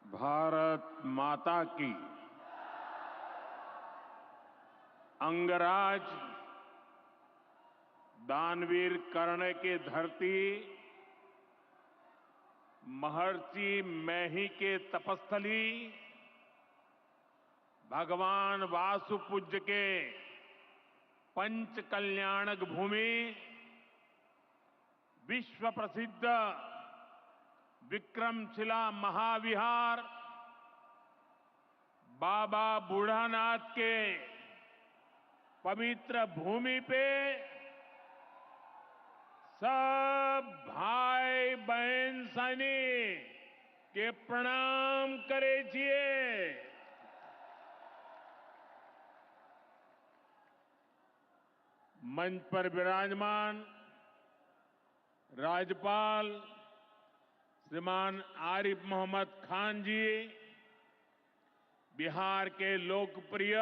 भारत माता की। अंगराज दानवीर कर्ण की धरती, महर्षि मैही के तपस्थली, भगवान वासुपूज्य के पंच कल्याणक भूमि, विश्व प्रसिद्ध विक्रमशिला महाविहार, बाबा बूढ़ानाथ के पवित्र भूमि पे सब भाई बहन सैनिक के प्रणाम करे छिए। मंच पर विराजमान राज्यपाल श्रीमान आरिफ मोहम्मद खान जी, बिहार के लोकप्रिय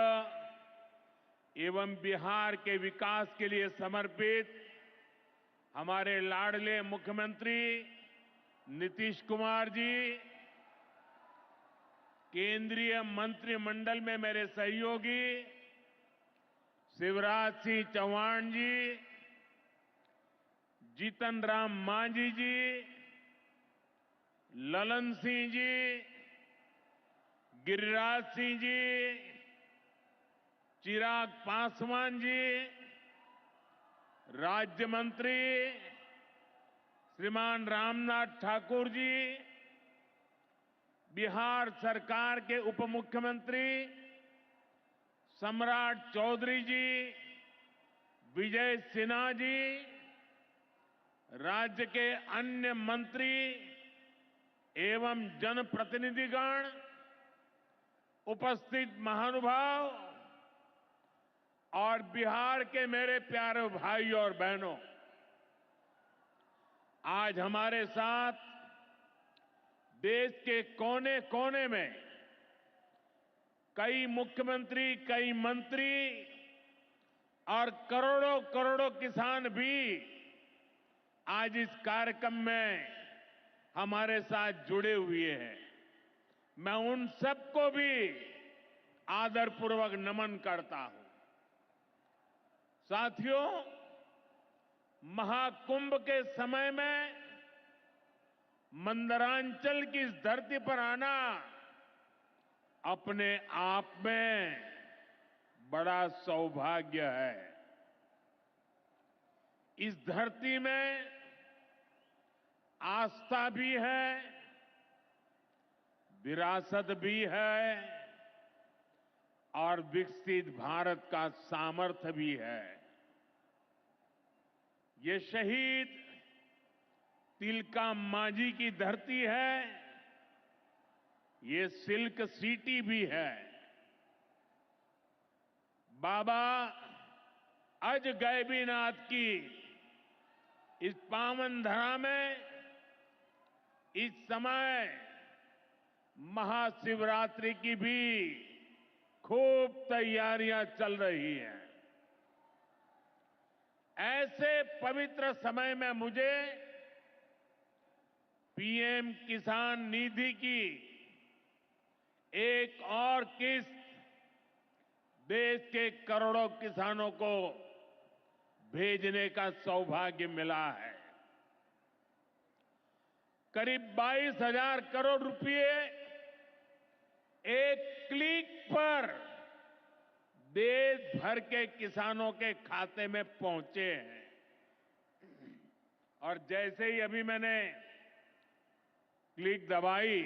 एवं बिहार के विकास के लिए समर्पित हमारे लाडले मुख्यमंत्री नीतीश कुमार जी, केंद्रीय मंत्रिमंडल में मेरे सहयोगी शिवराज सिंह चौहान जी, जीतन राम मांझी जी, ललन सिंह जी, गिरिराज सिंह जी, चिराग पासवान जी, राज्य मंत्री श्रीमान रामनाथ ठाकुर जी, बिहार सरकार के उप मुख्यमंत्री सम्राट चौधरी जी, विजय सिन्हा जी, राज्य के अन्य मंत्री एवं जनप्रतिनिधिगण, उपस्थित महानुभाव और बिहार के मेरे प्यारे भाइयों और बहनों, आज हमारे साथ देश के कोने कोने में कई मुख्यमंत्री, कई मंत्री और करोड़ों करोड़ों किसान भी आज इस कार्यक्रम में हमारे साथ जुड़े हुए हैं। मैं उन सबको भी आदरपूर्वक नमन करता हूं। साथियों, महाकुंभ के समय में मंदरांचल की इस धरती पर आना अपने आप में बड़ा सौभाग्य है। इस धरती में आस्था भी है, विरासत भी है और विकसित भारत का सामर्थ्य भी है। ये शहीद तिलका मांझी की धरती है, ये सिल्क सिटी भी है। बाबा अजगैबीनाथ की इस पावन धरा में इस समय महाशिवरात्रि की भी खूब तैयारियां चल रही हैं। ऐसे पवित्र समय में मुझे पीएम किसान निधि की एक और किस्त देश के करोड़ों किसानों को भेजने का सौभाग्य मिला है। करीब 22,000 करोड़ रुपए एक क्लिक पर देश भर के किसानों के खाते में पहुंचे हैं। और जैसे ही अभी मैंने क्लिक दबाई,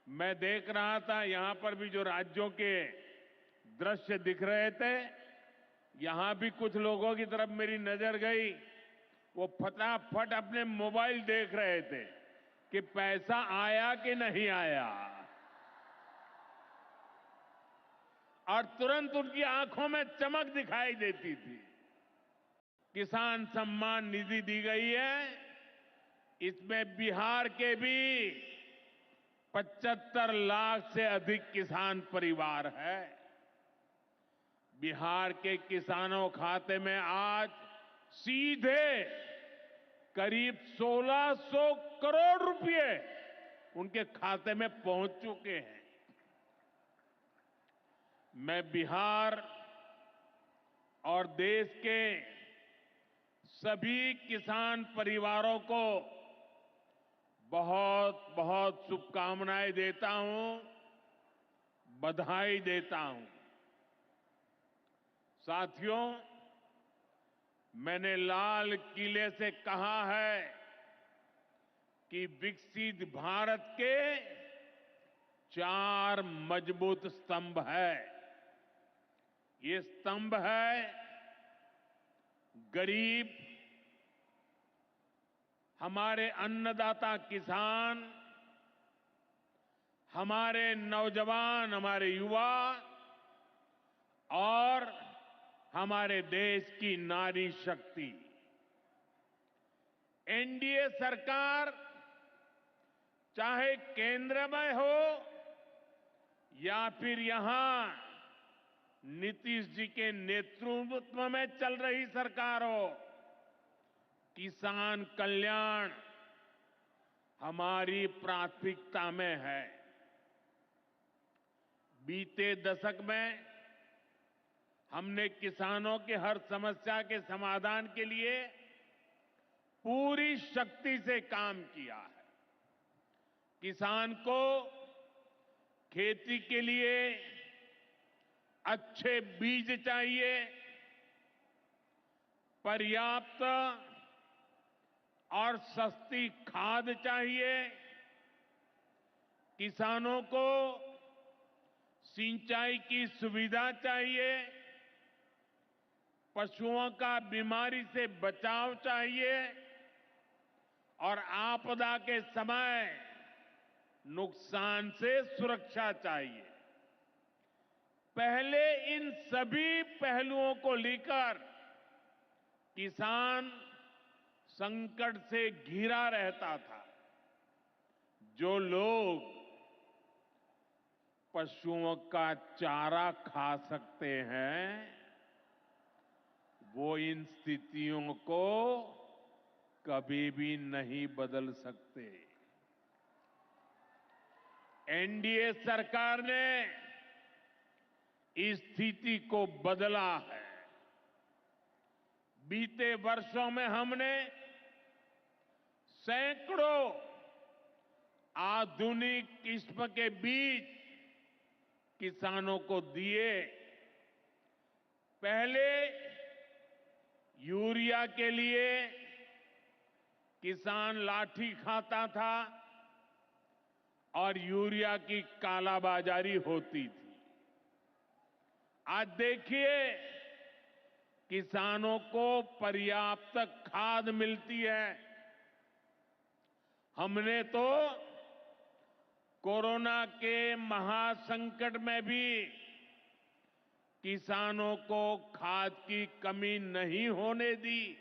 मैं देख रहा था यहां पर भी जो राज्यों के दृश्य दिख रहे थे, यहां भी कुछ लोगों की तरफ मेरी नजर गई। वो फटाफट अपने मोबाइल देख रहे थे कि पैसा आया कि नहीं आया, और तुरंत उनकी आंखों में चमक दिखाई देती थी। किसान सम्मान निधि दी गई है, इसमें बिहार के भी 75 लाख से अधिक किसान परिवार है। बिहार के किसानों खाते में आज सीधे करीब 1,600 करोड़ रुपए उनके खाते में पहुंच चुके हैं। मैं बिहार और देश के सभी किसान परिवारों को बहुत बहुत शुभकामनाएं देता हूं, बधाई देता हूं। साथियों, मैंने लाल किले से कहा है कि विकसित भारत के 4 मजबूत स्तंभ है। ये स्तंभ है गरीब, हमारे अन्नदाता किसान, हमारे नौजवान, हमारे युवा और हमारे देश की नारी शक्ति। एनडीए सरकार चाहे केंद्र में हो या फिर यहां नीतीश जी के नेतृत्व में चल रही सरकार हो, किसान कल्याण हमारी प्राथमिकता में है। बीते दशक में हमने किसानों के हर समस्या के समाधान के लिए पूरी शक्ति से काम किया है। किसान को खेती के लिए अच्छे बीज चाहिए, पर्याप्त और सस्ती खाद चाहिए, किसानों को सिंचाई की सुविधा चाहिए, पशुओं का बीमारी से बचाव चाहिए और आपदा के समय नुकसान से सुरक्षा चाहिए। पहले इन सभी पहलुओं को लेकर किसान संकट से घिरा रहता था। जो लोग पशुओं का चारा खा सकते हैं, वो इन स्थितियों को कभी भी नहीं बदल सकते। एनडीए सरकार ने इस स्थिति को बदला है। बीते वर्षों में हमने सैकड़ों आधुनिक किस्म के बीज किसानों को दिए। पहले यूरिया के लिए किसान लाठी खाता था और यूरिया की कालाबाजारी होती थी। आज देखिए, किसानों को पर्याप्त खाद मिलती है। हमने तो कोरोना के महासंकट में भी किसानों को खाद की कमी नहीं होने दी।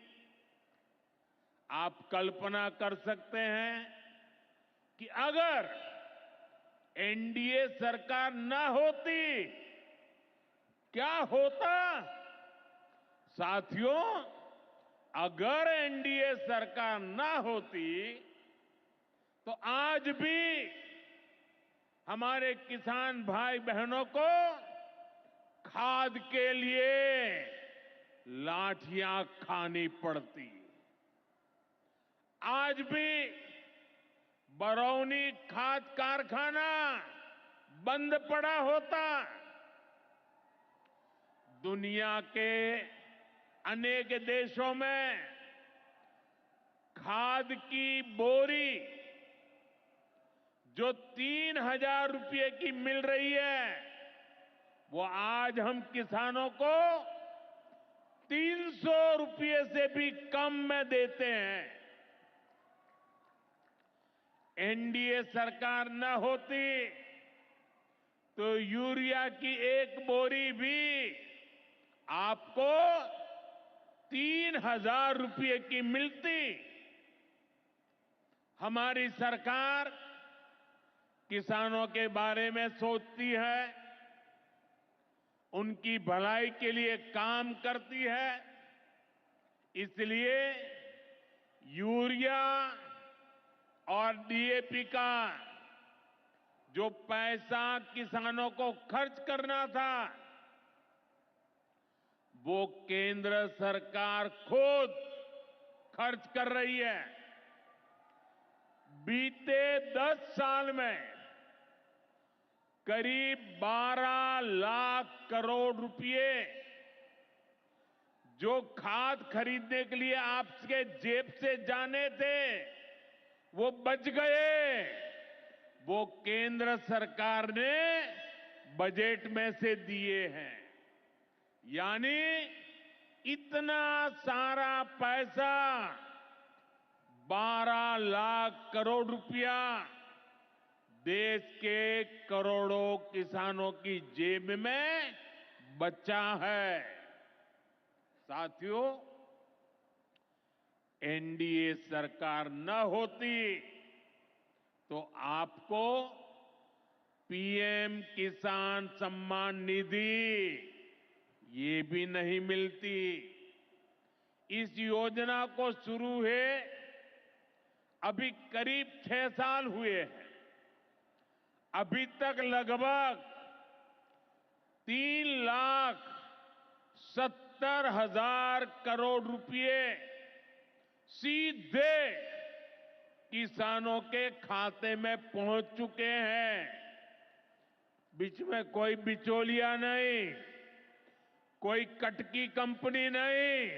आप कल्पना कर सकते हैं कि अगर एनडीए सरकार न होती, क्या होता? साथियों, अगर एनडीए सरकार न होती तो आज भी हमारे किसान भाई बहनों को खाद के लिए लाठियां खानी पड़ती। आज भी बरौनी खाद कारखाना बंद पड़ा होता। दुनिया के अनेक देशों में खाद की बोरी जो 3,000 रुपये की मिल रही है, वो आज हम किसानों को 300 रुपये से भी कम में देते हैं। एनडीए सरकार न होती तो यूरिया की एक बोरी भी आपको 3,000 रुपये की मिलती। हमारी सरकार किसानों के बारे में सोचती है, उनकी भलाई के लिए काम करती है। इसलिए यूरिया और डीएपी का जो पैसा किसानों को खर्च करना था, वो केंद्र सरकार खुद खर्च कर रही है। बीते 10 साल में करीब 12 लाख करोड़ रुपए जो खाद खरीदने के लिए आपके जेब से जाने थे, वो बच गए। वो केंद्र सरकार ने बजट में से दिए हैं। यानी इतना सारा पैसा, 12 लाख करोड़ रुपया देश के करोड़ों किसानों की जेब में बचा है। साथियों, एनडीए सरकार न होती तो आपको पीएम किसान सम्मान निधि ये भी नहीं मिलती। इस योजना को शुरू हुए अभी करीब 6 साल हुए हैं। अभी तक लगभग 3,70,000 करोड़ रुपए सीधे किसानों के खाते में पहुंच चुके हैं। बीच में कोई बिचौलिया नहीं, कोई कटकी कंपनी नहीं।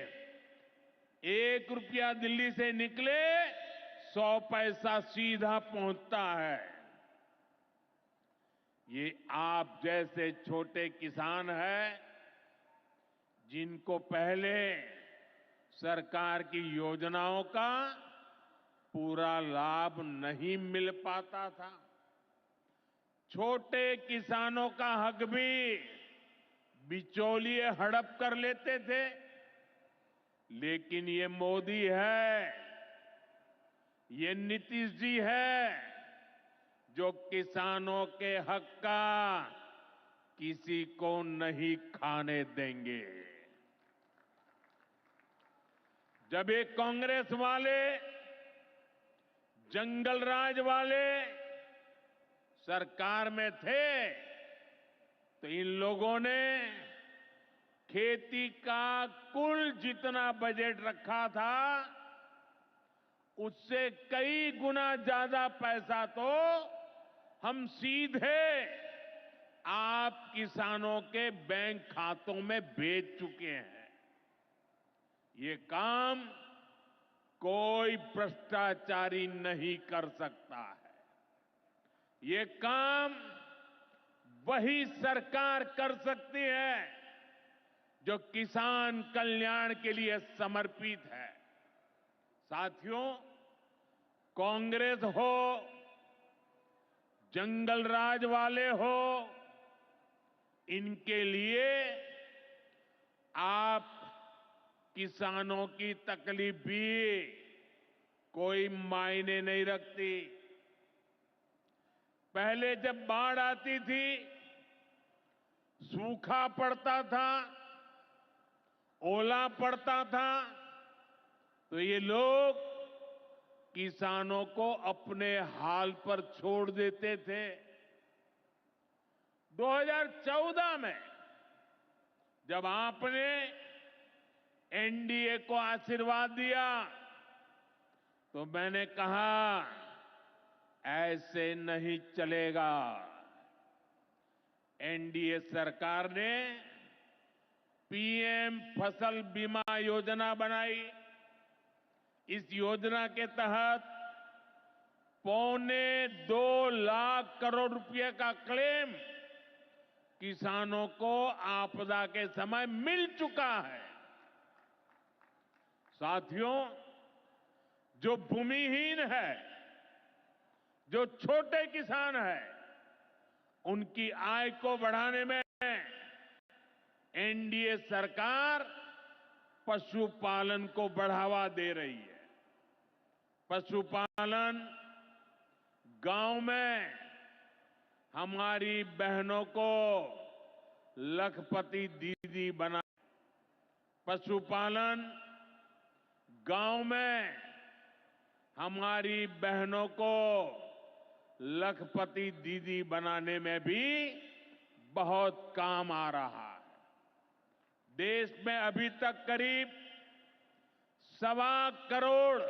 1 रुपया दिल्ली से निकले, 100 पैसा सीधा पहुंचता है। ये आप जैसे छोटे किसान हैं, जिनको पहले सरकार की योजनाओं का पूरा लाभ नहीं मिल पाता था। छोटे किसानों का हक भी बिचौलिए हड़प कर लेते थे। लेकिन ये मोदी है, ये नीतीश जी है, जो किसानों के हक का किसी को नहीं खाने देंगे। जब ये कांग्रेस वाले, जंगल राज वाले सरकार में थे, तो इन लोगों ने खेती का कुल जितना बजट रखा था, उससे कई गुना ज्यादा पैसा तो हम सीधे आप किसानों के बैंक खातों में भेज चुके हैं। ये काम कोई भ्रष्टाचारी नहीं कर सकता है। ये काम वही सरकार कर सकती है जो किसान कल्याण के लिए समर्पित है। साथियों, कांग्रेस हो, जंगल राज वाले हो, इनके लिए आप किसानों की तकलीफ भी कोई मायने नहीं रखती। पहले जब बाढ़ आती थी, सूखा पड़ता था, ओला पड़ता था, तो ये लोग किसानों को अपने हाल पर छोड़ देते थे। 2014 में जब आपने एनडीए को आशीर्वाद दिया, तो मैंने कहा ऐसे नहीं चलेगा। एनडीए सरकार ने पीएम फसल बीमा योजना बनाई। इस योजना के तहत 2.25 लाख करोड़ रुपए का क्लेम किसानों को आपदा के समय मिल चुका है। साथियों, जो भूमिहीन है, जो छोटे किसान है, उनकी आय को बढ़ाने में एनडीए सरकार पशुपालन को बढ़ावा दे रही है। पशुपालन गांव में हमारी बहनों को लखपति दीदी बना। पशुपालन गांव में हमारी बहनों को लखपति दीदी बनाने में भी बहुत काम आ रहा है। देश में अभी तक करीब 1.25 करोड़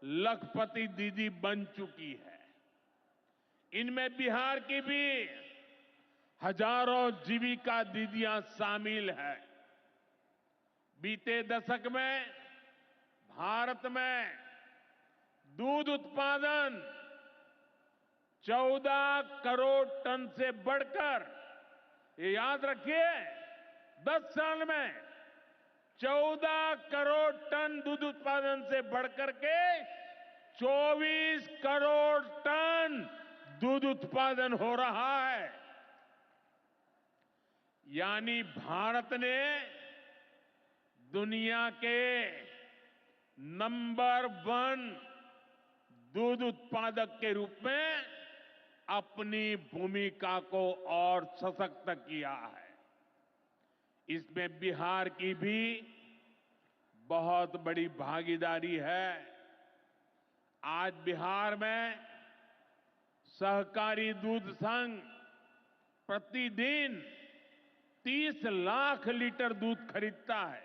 लखपति दीदी बन चुकी है। इनमें बिहार की भी हजारों जीविका दीदियां शामिल है। बीते दशक में भारत में दूध उत्पादन 14 करोड़ टन से बढ़कर, ये याद रखिए, 10 साल में 14 करोड़ टन दूध उत्पादन से बढ़कर के 24 करोड़ टन दूध उत्पादन हो रहा है। यानी भारत ने दुनिया के नंबर 1 दूध उत्पादक के रूप में अपनी भूमिका को और सशक्त किया है। इसमें बिहार की भी बहुत बड़ी भागीदारी है। आज बिहार में सहकारी दूध संघ प्रतिदिन 30 लाख लीटर दूध खरीदता है।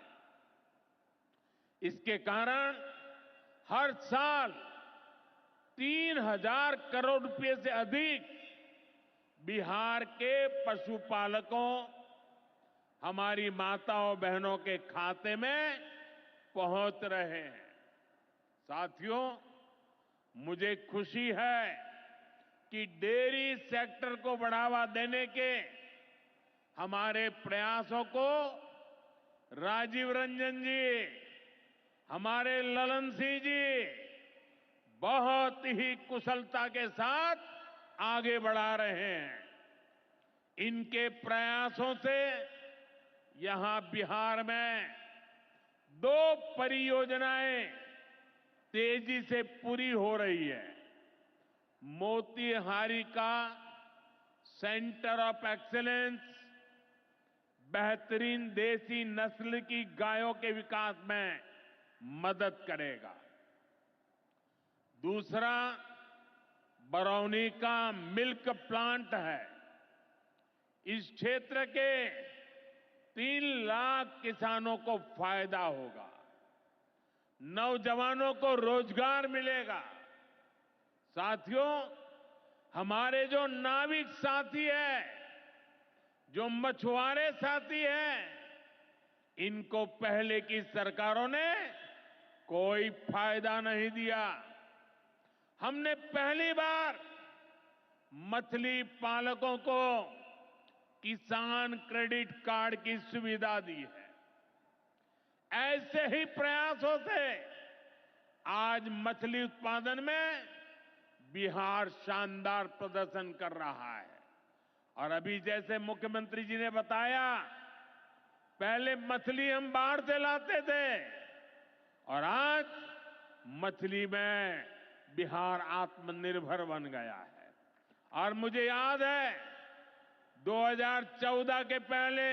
इसके कारण हर साल 3,000 करोड़ रुपए से अधिक बिहार के पशुपालकों, हमारी माताओं बहनों के खाते में पहुंच रहे हैं। साथियों, मुझे खुशी है कि डेयरी सेक्टर को बढ़ावा देने के हमारे प्रयासों को राजीव रंजन जी, हमारे ललन सिंह जी बहुत ही कुशलता के साथ आगे बढ़ा रहे हैं। इनके प्रयासों से यहां बिहार में 2 परियोजनाएं तेजी से पूरी हो रही है। मोतीहारी का सेंटर ऑफ एक्सीलेंस बेहतरीन देसी नस्ल की गायों के विकास में मदद करेगा। दूसरा बरौनी का मिल्क प्लांट है। इस क्षेत्र के 3 लाख किसानों को फायदा होगा, नौजवानों को रोजगार मिलेगा। साथियों, हमारे जो नाविक साथी हैं, जो मछुआरे साथी हैं, इनको पहले की सरकारों ने कोई फायदा नहीं दिया। हमने पहली बार मछली पालकों को किसान क्रेडिट कार्ड की सुविधा दी है। ऐसे ही प्रयासों से आज मछली उत्पादन में बिहार शानदार प्रदर्शन कर रहा है। और अभी जैसे मुख्यमंत्री जी ने बताया, पहले मछली हम बाहर से लाते थे और आज मछली में बिहार आत्मनिर्भर बन गया है। और मुझे याद है 2014 के पहले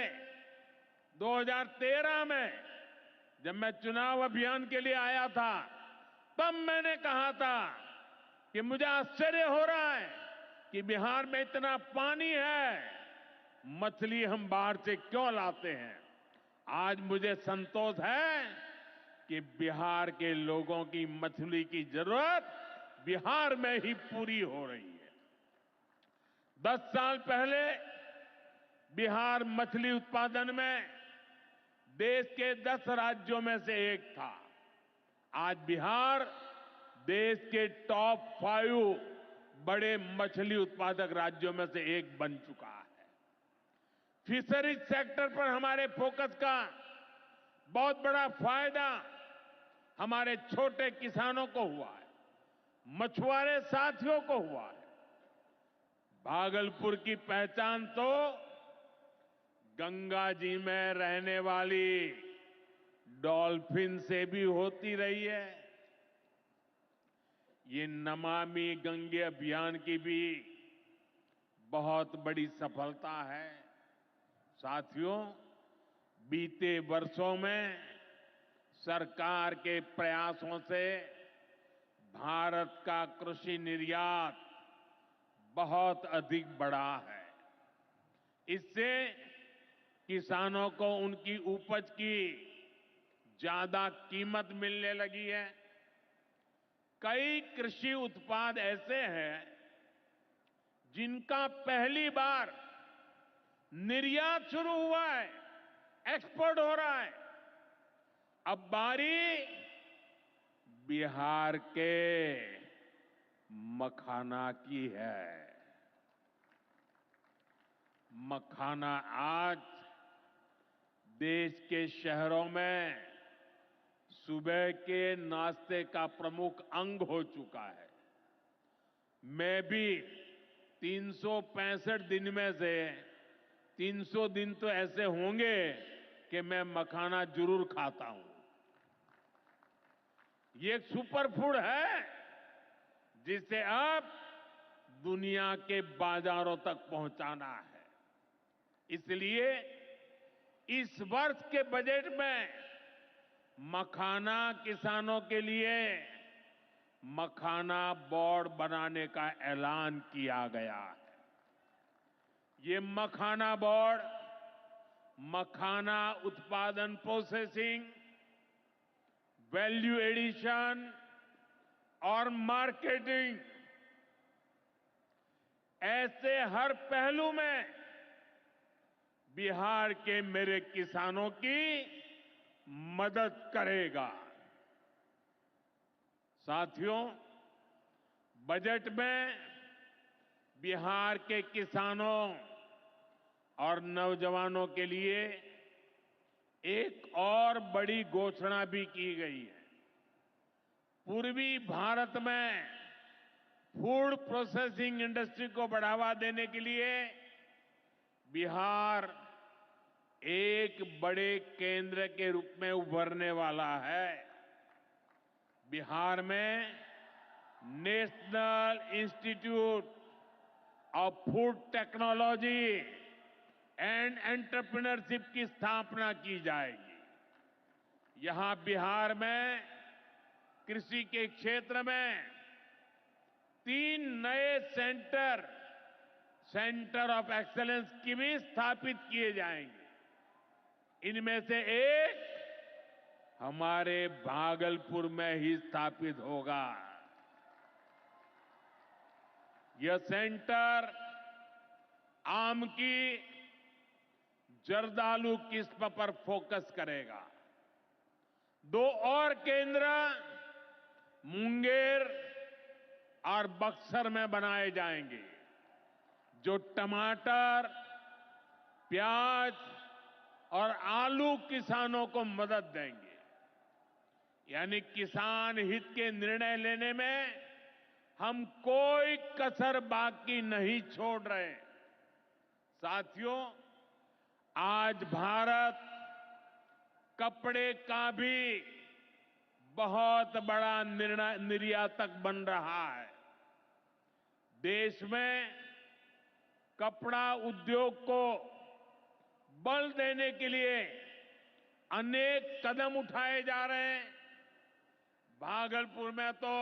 2013 में जब मैं चुनाव अभियान के लिए आया था, तब मैंने कहा था कि मुझे आश्चर्य हो रहा है कि बिहार में इतना पानी है, मछली हम बाहर से क्यों लाते हैं। आज मुझे संतोष है कि बिहार के लोगों की मछली की जरूरत बिहार में ही पूरी हो रही है। 10 साल पहले बिहार मछली उत्पादन में देश के 10 राज्यों में से एक था। आज बिहार देश के टॉप 5 बड़े मछली उत्पादक राज्यों में से एक बन चुका है। फिशरीज सेक्टर पर हमारे फोकस का बहुत बड़ा फायदा हमारे छोटे किसानों को हुआ है, मछुआरे साथियों को हुआ है। भागलपुर की पहचान तो गंगा जी में रहने वाली डॉल्फिन से भी होती रही है। ये नमामि गंगे अभियान की भी बहुत बड़ी सफलता है। साथियों, बीते वर्षों में सरकार के प्रयासों से भारत का कृषि निर्यात बहुत अधिक बढ़ा है। इससे किसानों को उनकी उपज की ज्यादा कीमत मिलने लगी है। कई कृषि उत्पाद ऐसे हैं जिनका पहली बार निर्यात शुरू हुआ है, एक्सपोर्ट हो रहा है। अब बारी बिहार के मखाना की है। मखाना आज देश के शहरों में सुबह के नाश्ते का प्रमुख अंग हो चुका है। मैं भी 365 दिन में से 300 दिन तो ऐसे होंगे कि मैं मखाना जरूर खाता हूं। ये एक सुपर फूड है जिसे अब दुनिया के बाजारों तक पहुंचाना है। इसलिए इस वर्ष के बजट में मखाना किसानों के लिए मखाना बोर्ड बनाने का ऐलान किया गया है। ये मखाना बोर्ड मखाना उत्पादन, प्रोसेसिंग, वैल्यू एडिशन और मार्केटिंग ऐसे हर पहलू में बिहार के मेरे किसानों की मदद करेगा। साथियों, बजट में बिहार के किसानों और नौजवानों के लिए एक और बड़ी घोषणा भी की गई है। पूर्वी भारत में फूड प्रोसेसिंग इंडस्ट्री को बढ़ावा देने के लिए बिहार एक बड़े केंद्र के रूप में उभरने वाला है। बिहार में national institute of food technology and entrepreneurship की स्थापना की जाएगी। यहां बिहार में कृषि के क्षेत्र में 3 नए सेंटर ऑफ एक्सेलेंस की भी स्थापित किए जाएंगे। इनमें से एक हमारे भागलपुर में ही स्थापित होगा। यह सेंटर आम की जर्दालू किस्म पर फोकस करेगा। 2 और केंद्र मुंगेर और बक्सर में बनाए जाएंगे, जो टमाटर, प्याज और आलू किसानों को मदद देंगे। यानी किसान हित के निर्णय लेने में हम कोई कसर बाकी नहीं छोड़ रहे। साथियों, आज भारत कपड़े का भी बहुत बड़ा निर्यातक बन रहा है। देश में कपड़ा उद्योग को बल देने के लिए अनेक कदम उठाए जा रहे हैं। भागलपुर में तो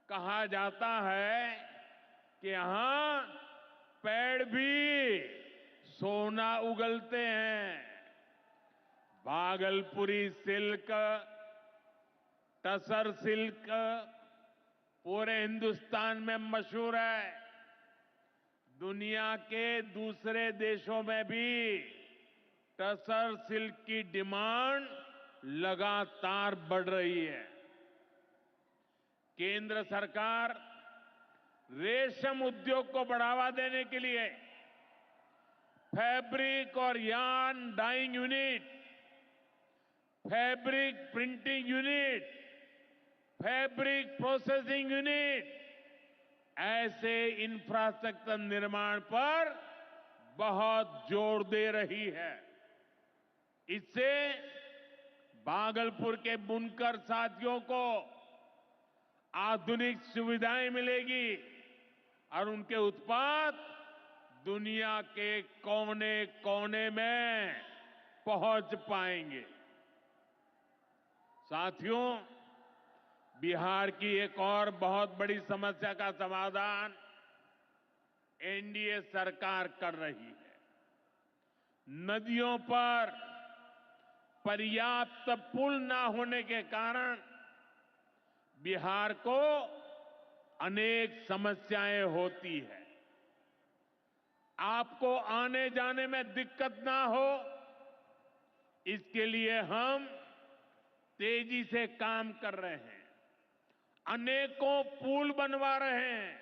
कहा जाता है कि यहां पेड़ भी सोना उगलते हैं। भागलपुरी सिल्क, टसर सिल्क पूरे हिंदुस्तान में मशहूर है। दुनिया के दूसरे देशों में भी टसर सिल्क की डिमांड लगातार बढ़ रही है। केंद्र सरकार रेशम उद्योग को बढ़ावा देने के लिए फैब्रिक और yarn dyeing unit, fabric printing unit, fabric processing unit ऐसे इंफ्रास्ट्रक्चर निर्माण पर बहुत जोर दे रही है। इससे भागलपुर के बुनकर साथियों को आधुनिक सुविधाएं मिलेगी और उनके उत्पाद दुनिया के कोने कोने में पहुंच पाएंगे। साथियों, बिहार की एक और बहुत बड़ी समस्या का समाधान एनडीए सरकार कर रही है। नदियों पर पर्याप्त पुल न होने के कारण बिहार को अनेक समस्याएं होती है। आपको आने जाने में दिक्कत ना हो, इसके लिए हम तेजी से काम कर रहे हैं। अनेकों पुल बनवा रहे हैं।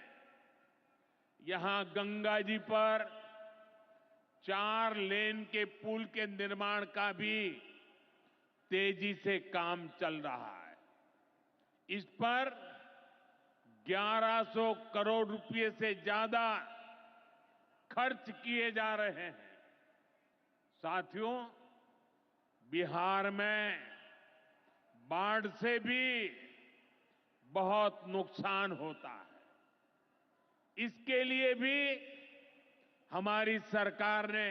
यहां गंगा जी पर 4 लेन के पुल के निर्माण का भी तेजी से काम चल रहा है। इस पर 1100 करोड़ रुपए से ज्यादा खर्च किए जा रहे हैं। साथियों, बिहार में बाढ़ से भी बहुत नुकसान होता है। इसके लिए भी हमारी सरकार ने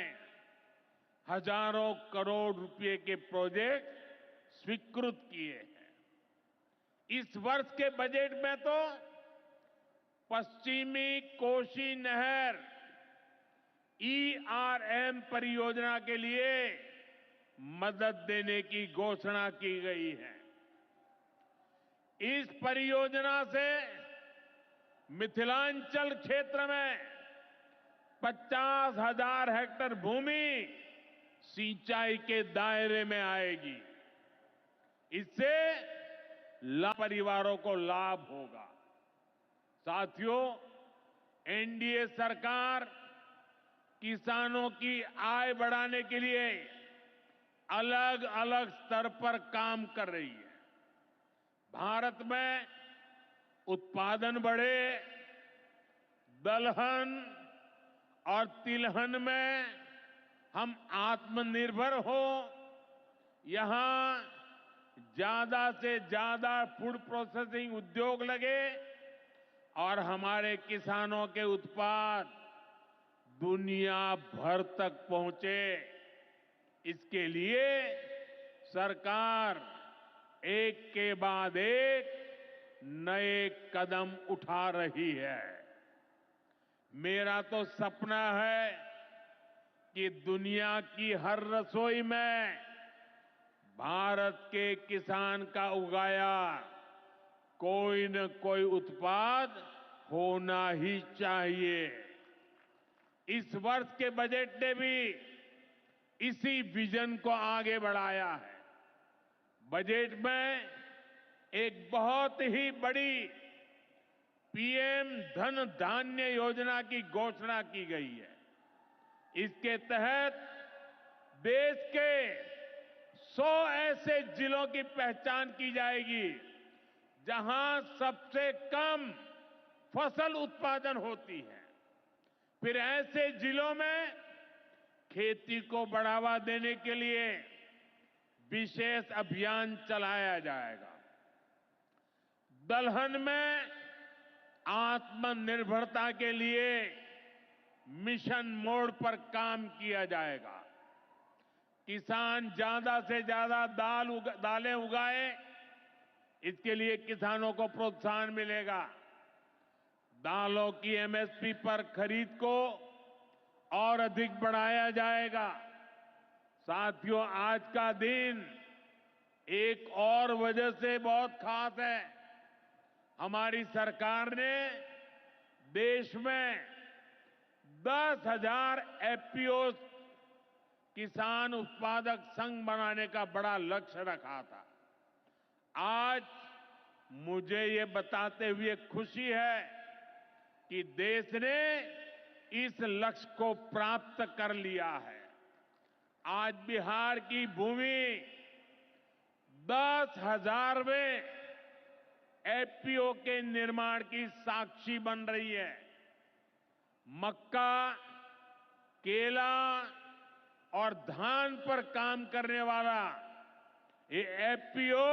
हजारों करोड़ रुपए के प्रोजेक्ट स्वीकृत किए हैं। इस वर्ष के बजट में तो पश्चिमी कोसी नहर ईआरएम परियोजना के लिए मदद देने की घोषणा की गई है। इस परियोजना से मिथिलांचल क्षेत्र में 50,000 हेक्टेयर भूमि सिंचाई के दायरे में आएगी। इससे परिवारों को लाभ होगा। साथियों, एनडीए सरकार किसानों की आय बढ़ाने के लिए अलग अलग स्तर पर काम कर रही है। भारत में उत्पादन बढ़े, दलहन और तिलहन में हम आत्मनिर्भर हो, यहां ज्यादा से ज्यादा फूड प्रोसेसिंग उद्योग लगे और हमारे किसानों के उत्पाद दुनिया भर तक पहुंचे। इसके लिए सरकार एक के बाद एक नए कदम उठा रही है। मेरा तो सपना है कि दुनिया की हर रसोई में भारत के किसान का उगाया कोई न कोई उत्पाद होना ही चाहिए। इस वर्ष के बजट ने भी इसी विजन को आगे बढ़ाया है। बजट में एक बहुत ही बड़ी पीएम धन धान्य योजना की घोषणा की गई है। इसके तहत देश के 100 ऐसे जिलों की पहचान की जाएगी जहां सबसे कम फसल उत्पादन होती है। फिर ऐसे जिलों में खेती को बढ़ावा देने के लिए विशेष अभियान चलाया जाएगा। दलहन में आत्मनिर्भरता के लिए मिशन मोड पर काम किया जाएगा। किसान ज्यादा से ज्यादा दालें उगाए, इसके लिए किसानों को प्रोत्साहन मिलेगा। दालों की एमएसपी पर खरीद को और अधिक बढ़ाया जाएगा। साथियों, आज का दिन एक और वजह से बहुत खास है। हमारी सरकार ने देश में 10,000 एफपीओ किसान उत्पादक संघ बनाने का बड़ा लक्ष्य रखा था। आज मुझे ये बताते हुए खुशी है कि देश ने इस लक्ष्य को प्राप्त कर लिया है। आज बिहार की भूमि 10,000वें एफपीओ के निर्माण की साक्षी बन रही है। मक्का, केला और धान पर काम करने वाला ये एफपीओ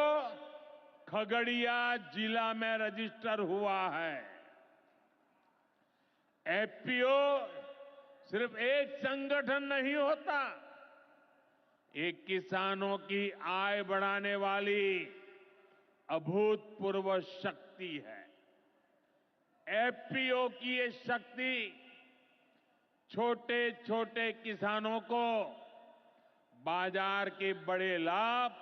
खगड़िया जिला में रजिस्टर हुआ है। एफपीओ सिर्फ एक संगठन नहीं होता, ये किसानों की आय बढ़ाने वाली अभूतपूर्व शक्ति है। एफपीओ की ये शक्ति छोटे छोटे किसानों को बाजार के बड़े लाभ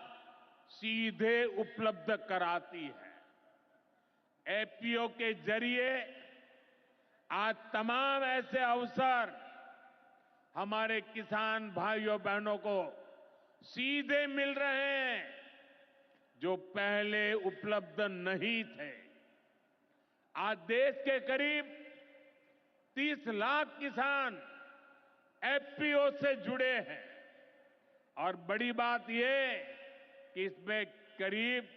सीधे उपलब्ध कराती है। एफपीओ के जरिए आज तमाम ऐसे अवसर हमारे किसान भाइयों बहनों को सीधे मिल रहे हैं जो पहले उपलब्ध नहीं थे। आज देश के करीब 30 लाख किसान एफपीओ से जुड़े हैं और बड़ी बात यह कि इसमें करीब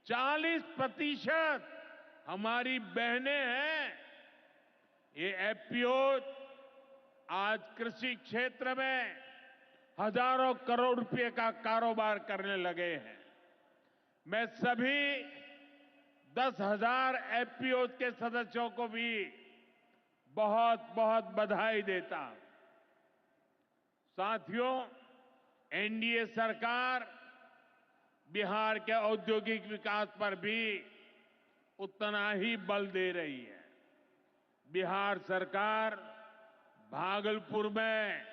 40% हमारी बहनें हैं। ये एफपीओ आज कृषि क्षेत्र में हजारों करोड़ रुपए का कारोबार करने लगे हैं। मैं सभी 10,000 एफपीओ के सदस्यों को भी बहुत बहुत बधाई देता हूं। साथियों, एनडीए सरकार बिहार के औद्योगिक विकास पर भी उतना ही बल दे रही है। बिहार सरकार भागलपुर में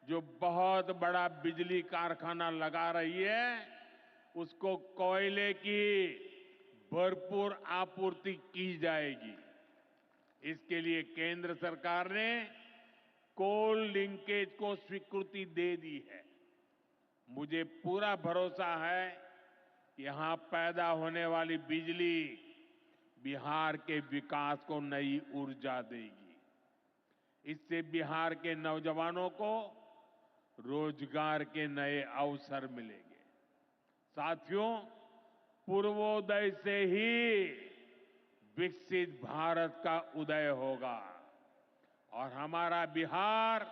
जो बहुत बड़ा बिजली कारखाना लगा रही है, उसको कोयले की भरपूर आपूर्ति की जाएगी। इसके लिए केंद्र सरकार ने कोल लिंकेज को स्वीकृति दे दी है। मुझे पूरा भरोसा है कि यहां पैदा होने वाली बिजली बिहार के विकास को नई ऊर्जा देगी। इससे बिहार के नौजवानों को रोजगार के नए अवसर मिलेंगे। साथियों, पूर्वोदय से ही विकसित भारत का उदय होगा और हमारा बिहार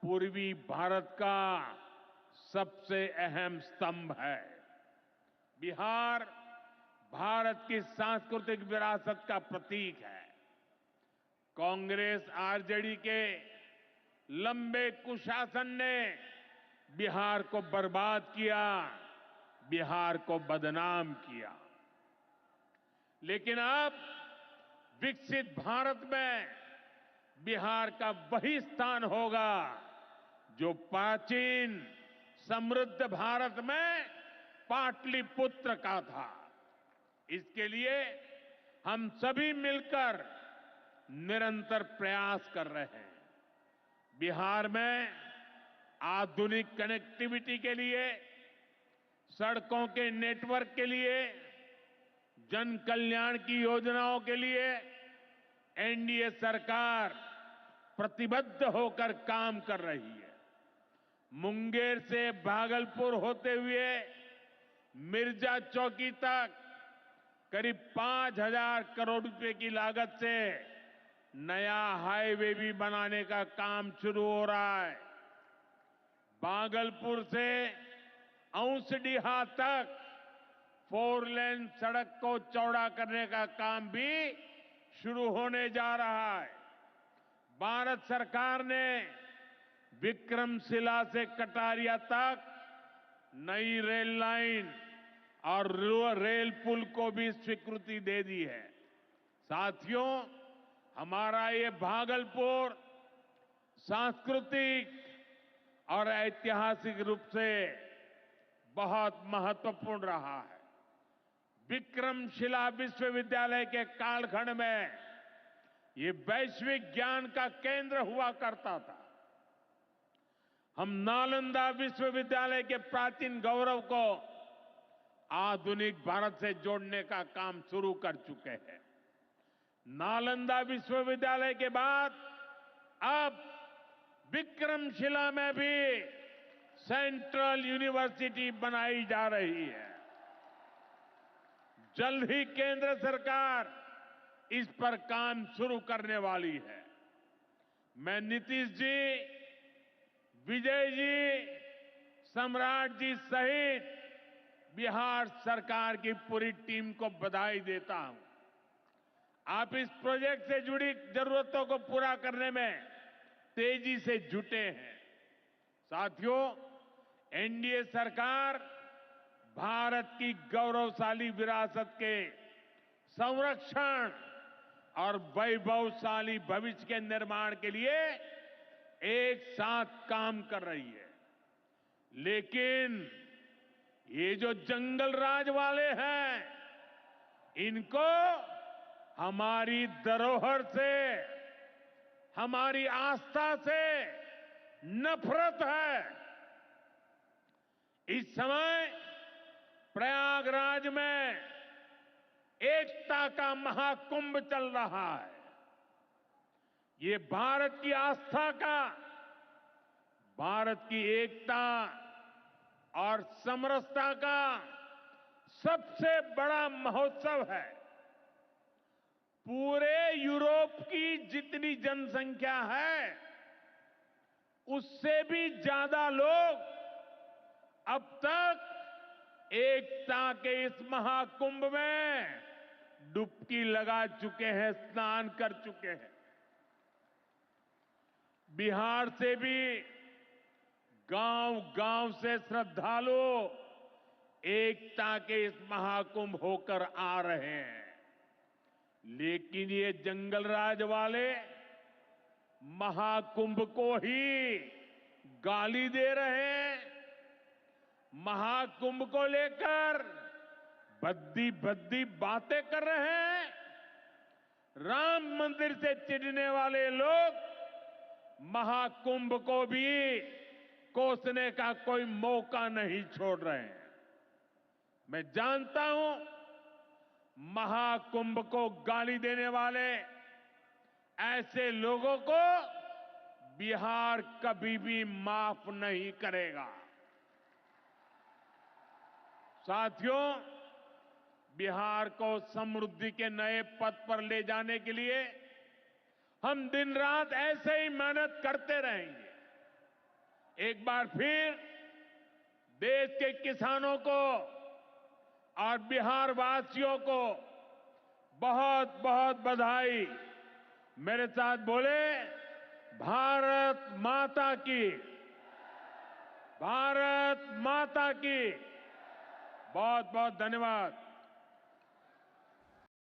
पूर्वी भारत का सबसे अहम स्तंभ है। बिहार भारत की सांस्कृतिक विरासत का प्रतीक है। कांग्रेस आरजेडी के लंबे कुशासन ने बिहार को बर्बाद किया, बिहार को बदनाम किया। लेकिन अब विकसित भारत में बिहार का वही स्थान होगा जो प्राचीन समृद्ध भारत में पाटलिपुत्र का था। इसके लिए हम सभी मिलकर निरंतर प्रयास कर रहे हैं। बिहार में आधुनिक कनेक्टिविटी के लिए, सड़कों के नेटवर्क के लिए, जन कल्याण की योजनाओं के लिए एनडीए सरकार प्रतिबद्ध होकर काम कर रही है। मुंगेर से भागलपुर होते हुए मिर्जा चौकी तक करीब 5,000 करोड़ रुपए की लागत से नया हाईवे भी बनाने का काम शुरू हो रहा है। भागलपुर से औंसडीहा तक 4 लेन सड़क को चौड़ा करने का काम भी शुरू होने जा रहा है। भारत सरकार ने विक्रमशिला से कटारिया तक नई रेल लाइन और रेल पुल को भी स्वीकृति दे दी है। साथियों, हमारा ये भागलपुर सांस्कृतिक और ऐतिहासिक रूप से बहुत महत्वपूर्ण रहा है। विक्रमशिला विश्वविद्यालय के कालखंड में ये वैश्विक ज्ञान का केंद्र हुआ करता था। हम नालंदा विश्वविद्यालय के प्राचीन गौरव को आधुनिक भारत से जोड़ने का काम शुरू कर चुके हैं। नालंदा विश्वविद्यालय के बाद अब विक्रमशिला में भी सेंट्रल यूनिवर्सिटी बनाई जा रही है। जल्द ही केंद्र सरकार इस पर काम शुरू करने वाली है। मैं नीतीश जी, विजय जी, सम्राट जी सहित बिहार सरकार की पूरी टीम को बधाई देता हूं। आप इस प्रोजेक्ट से जुड़ी जरूरतों को पूरा करने में तेजी से जुटे हैं। साथियों, एनडीए सरकार भारत की गौरवशाली विरासत के संरक्षण और वैभवशाली भविष्य के निर्माण के लिए एक साथ काम कर रही है। लेकिन ये जो जंगल राज वाले हैं, इनको हमारी धरोहर से, हमारी आस्था से नफरत है। इस समय प्रयागराज में एकता का महाकुंभ चल रहा है। ये भारत की आस्था का, भारत की एकता और समरसता का सबसे बड़ा महोत्सव है। पूरे यूरोप की जितनी जनसंख्या है, उससे भी ज्यादा लोग अब तक एकता के इस महाकुंभ में डुबकी लगा चुके हैं, स्नान कर चुके हैं। बिहार से भी गांव-गांव से श्रद्धालु एकता के इस महाकुंभ होकर आ रहे हैं। लेकिन ये जंगल राज वाले महाकुंभ को ही गाली दे रहे हैं। महाकुंभ को लेकर भद्दी भद्दी बातें कर रहे हैं। राम मंदिर से चिढ़ने वाले लोग महाकुंभ को भी कोसने का कोई मौका नहीं छोड़ रहे हैं। मैं जानता हूं, महाकुंभ को गाली देने वाले ऐसे लोगों को बिहार कभी भी माफ नहीं करेगा। साथियों, बिहार को समृद्धि के नए पथ पर ले जाने के लिए हम दिन रात ऐसे ही मेहनत करते रहेंगे। एक बार फिर देश के किसानों को और बिहार वासियों को बहुत बहुत बधाई। मेरे साथ बोले, भारत माता की, भारत माता की। बहुत बहुत धन्यवाद।